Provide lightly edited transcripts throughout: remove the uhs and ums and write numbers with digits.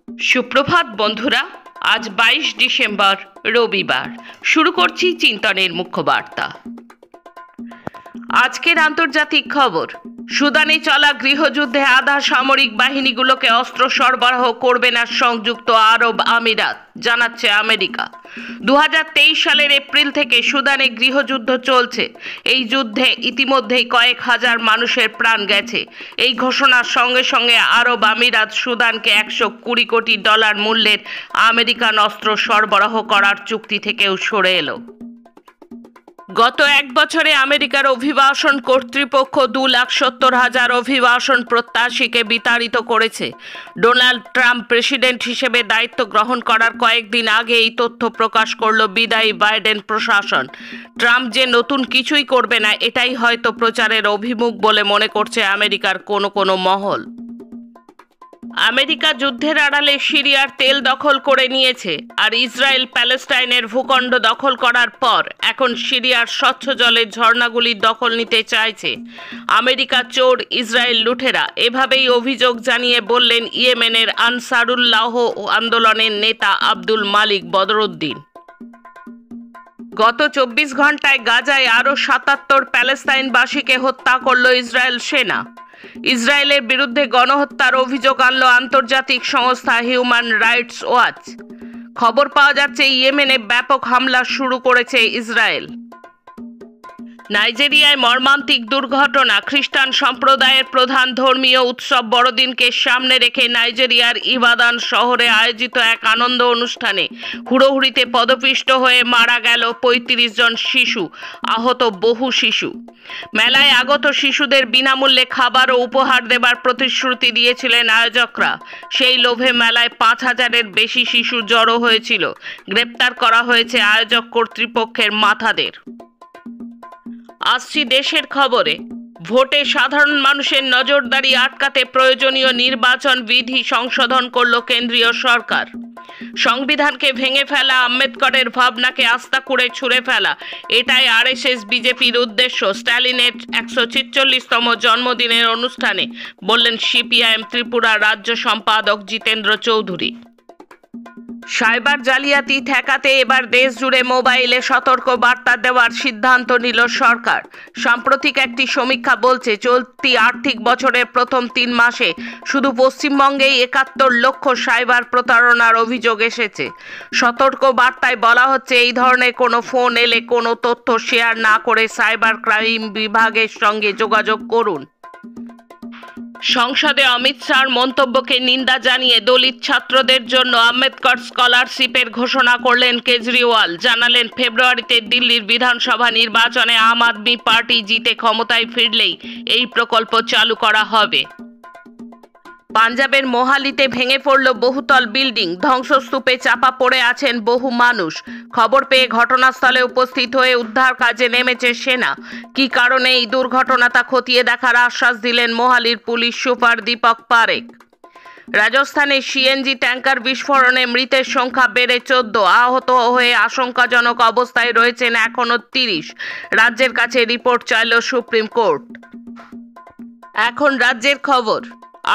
সুপ্রভাত বন্ধুরা। আজ 22 ডিসেম্বর রবিবার। শুরু করছি চিন্তনের মুখ্য বার্তা। আজকের আন্তর্জাতিক খবর। সুদানে চলা গৃহযুদ্ধে আধা সামরিক বাহিনীগুলোকে অস্ত্র সরবরাহ করবে না সংযুক্ত আরব আমিরাত, জানাচ্ছে আমেরিকা। 2023 সালের এপ্রিল থেকে সুদানে গৃহযুদ্ধ চলছে। এই যুদ্ধে ইতিমধ্যেই কয়েক হাজার মানুষের প্রাণ গেছে। এই ঘোষণার সঙ্গে সঙ্গে আরব আমিরাত সুদানকে $120 কোটি মূল্যের আমেরিকান অস্ত্র সরবরাহ করার চুক্তি থেকেও সরে এলো। গত এক বছরে আমেরিকার অভিবাসন কর্তৃপক্ষ 2,70,000 অভিবাসন প্রত্যাশীকে বিতাড়িত করেছে। ডোনাল্ড ট্রাম্প প্রেসিডেন্ট হিসেবে দায়িত্ব গ্রহণ করার কয়েকদিন আগে এই তথ্য প্রকাশ করল বিদায়ী বাইডেন প্রশাসন। ট্রাম্প যে নতুন কিছুই করবে না, এটাই হয়তো প্রচারের অভিমুখ বলে মনে করছে আমেরিকার কোনো কোনো মহল। আমেরিকা যুদ্ধের আড়ালে সিরিয়ার তেল দখল করে নিয়েছে, আর ইসরায়েল প্যালেস্টাইনের ভূখণ্ড দখল করার পর এখন সিরিয়ার স্বচ্ছ জলের ঝর্ণাগুলির দখল নিতে চাইছে আমেরিকা চোর ইসরায়েল লুঠেরা। এভাবেই অভিযোগ জানিয়ে বললেন ইয়েমেনের আনসারুল্লাহ আন্দোলনের নেতা আব্দুল মালিক বদরুদ্দিন। গত 24 ঘন্টায় গাজায় আরও 77 প্যালেস্তাইনবাসীকে হত্যা করল ইসরায়েল সেনা। ইসরায়েলের বিরুদ্ধে গণহত্যার অভিযোগ আনল আন্তর্জাতিক সংস্থা হিউম্যান রাইটস ওয়াচ। খবর পাওয়া যাচ্ছে ইয়েমেনে ব্যাপক হামলা শুরু করেছে ইসরায়েল। নাইজেরিয়ায় মর্মান্তিক দুর্ঘটনা। খ্রিস্টান সম্প্রদায়ের প্রধান ধর্মীয় উৎসব বড়দিনকে সামনে রেখে নাইজেরিয়ার ইবাদান শহরে আয়োজিত এক আনন্দ অনুষ্ঠানে হুড়োহুড়িতে পদপিষ্ট হয়ে মারা গেল 35 জন শিশু, আহত বহু শিশু। মেলায় আগত শিশুদের বিনামূল্যে খাবার ও উপহার দেবার প্রতিশ্রুতি দিয়েছিলেন আয়োজকরা। সেই লোভে মেলায় 5,000-এর বেশি শিশু জড়ো হয়েছিল। গ্রেপ্তার করা হয়েছে আয়োজক কর্তৃপক্ষের মাথাদের। আসছি দেশের খবরে। ভোটে সাধারণ মানুষের নজরদারি আটকাতে প্রয়োজনীয় নির্বাচন বিধি সংশোধন করল কেন্দ্রীয় সরকার। সংবিধানকে ভেঙে ফেলা, আম্বেদকরের ভাবনাকে আস্থা করে ছুঁড়ে ফেলা, এটাই আরএসএস বিজেপির উদ্দেশ্য। স্ট্যালিনের 146তম জন্মদিনের অনুষ্ঠানে বললেন সিপিআইএম ত্রিপুরা রাজ্য সম্পাদক জিতেন্দ্র চৌধুরী। সাইবার জালিয়াতি ঠেকাতে এবার দেশ জুড়ে মোবাইলে সতর্ক বার্তা দেওয়ার সিদ্ধান্ত নিল সরকার। সাম্প্রতিক একটি সমীক্ষা বলছে চলতি আর্থিক বছরের প্রথম 3 মাসে শুধু পশ্চিমবঙ্গেই 71 লক্ষ সাইবার প্রতারণার অভিযোগ এসেছে। সতর্ক বার্তায় বলা হচ্ছে এই ধরনের কোনো ফোন এলে কোনো তথ্য শেয়ার না করে সাইবার ক্রাইম বিভাগের সঙ্গে যোগাযোগ করুন। সংসদে অমিত শাহর মন্তব্যকে নিন্দা জানিয়ে দলিত ছাত্রদের জন্য আম্বেদকর স্কলারশিপের ঘোষণা করলেন কেজরিওয়াল। জানালেন ফেব্রুয়ারিতে দিল্লির বিধানসভা নির্বাচনে আম আদমি পার্টি জিতে ক্ষমতায় ফিরলেই এই প্রকল্প চালু করা হবে। পাঞ্জাবের মোহালিতে ভেঙে পড়ল বহুতল বিল্ডিং। ধ্বংসস্তূপে চাপা পড়ে আছেন বহু মানুষ। খবর পেয়ে ঘটনাস্থলে উপস্থিত হয়ে উদ্ধার কাজে নেমেছে সেনা। কী কারণে এই দুর্ঘটনা তা খতিয়ে দেখার আশ্বাস দিলেন মোহালির পুলিশ সুপার দীপক পারেখ। রাজস্থানে সিএনজি ট্যাঙ্কার বিস্ফোরণে মৃতের সংখ্যা বেড়ে 14। আহত হয়ে আশঙ্কাজনক অবস্থায় রয়েছেন এখনও 30। রাজ্যের কাছে রিপোর্ট চাইল সুপ্রিম কোর্ট। এখন রাজ্যের খবর।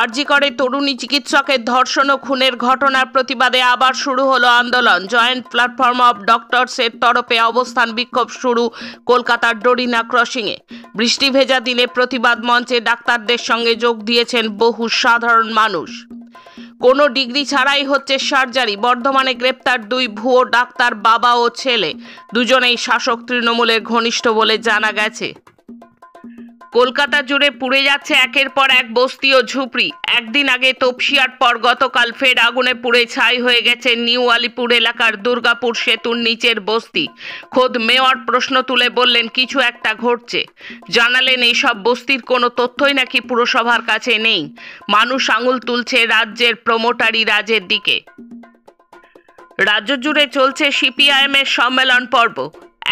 আরজি করে তরুণী চিকিৎসকের ধর্ষণ ও খুনের ঘটনার প্রতিবাদে আবার শুরু হলো আন্দোলন। জয়েন্ট প্ল্যাটফর্ম অফ ডক্টরসের তরফে অবস্থান বিক্ষোভ শুরু কলকাতার ডরিনা ক্রসিংয়ে। বৃষ্টি ভেজা দিনে প্রতিবাদ মঞ্চে ডাক্তারদের সঙ্গে যোগ দিয়েছেন বহু সাধারণ মানুষ। কোনো ডিগ্রি ছাড়াই হচ্ছে সার্জারি। বর্ধমানে গ্রেপ্তার 2 ভুয়ো ডাক্তার, বাবা ও ছেলে। দুজনেই শাসক তৃণমূলের ঘনিষ্ঠ বলে জানা গেছে। কলকাতা জুড়ে পুড়ে যাচ্ছে একের পর এক বস্তি ও ঝুপড়ি। একদিন আগে তপসিয়ার পর গতকাল ফের আগুনে পুড়ে ছাই হয়ে গেছে নিউ আলিপুর এলাকার দুর্গাপুর সেতুর নিচের বস্তি। খোদ মেয়র প্রশ্ন তুলে বললেন কিছু একটা ঘটছে। জানালেন এইসব বস্তির কোনো তথ্যই নাকি পুরসভার কাছে নেই। মানুষ আঙুল তুলছে রাজ্যের প্রমোটারি রাজের দিকে। রাজ্য জুড়ে চলছে সিপিআইএমের সম্মেলন পর্ব।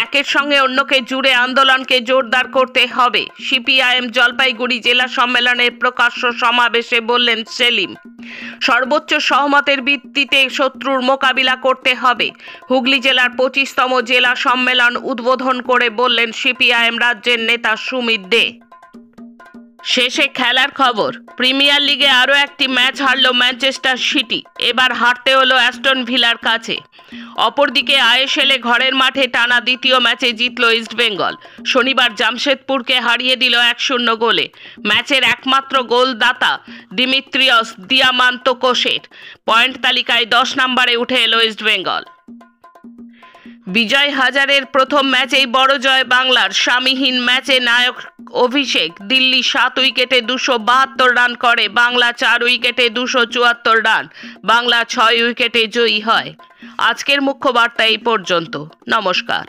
একের সঙ্গে অন্যকে জুড়ে আন্দোলনকে জোরদার করতে হবে। সিপিআইএম জলপাইগুড়ি জেলা সম্মেলনের প্রকাশ্য সমাবেশে বললেন সেলিম। সর্বোচ্চ সহমতের ভিত্তিতে শত্রুর মোকাবিলা করতে হবে। হুগলি জেলার 25তম জেলা সম্মেলন উদ্বোধন করে বললেন সিপিআইএম রাজ্যের নেতা সুমিত দে। শেষে খেলার খবর। প্রিমিয়ার লিগে আরও একটি ম্যাচ হারল ম্যানচেস্টার সিটি। এবার হারতে হলো অ্যাস্টন ভিলার কাছে। অপরদিকে আইএসএলে ঘরের মাঠে টানা দ্বিতীয় ম্যাচে জিতল ইস্টবেঙ্গল। শনিবার জামশেদপুরকে হারিয়ে দিল 1-0 গোলে। ম্যাচের একমাত্র গোলদাতা দিমিত্রিয়স দিয়ামান্তোকোসের পয়েন্ট তালিকায় 10 নম্বরে উঠে এলো ইস্টবেঙ্গল। বিজয় হাজারের প্রথম ম্যাচেই বড় জয় বাংলার। স্বামীহীন ম্যাচে নায়ক অভিষেক। দিল্লি 7 উইকেটে 272 রান করে, বাংলা 4 উইকেটে 274 রান। বাংলা 6 উইকেটে জয়ী হয়। আজকের মুখ্য বার্তা এই পর্যন্ত। নমস্কার।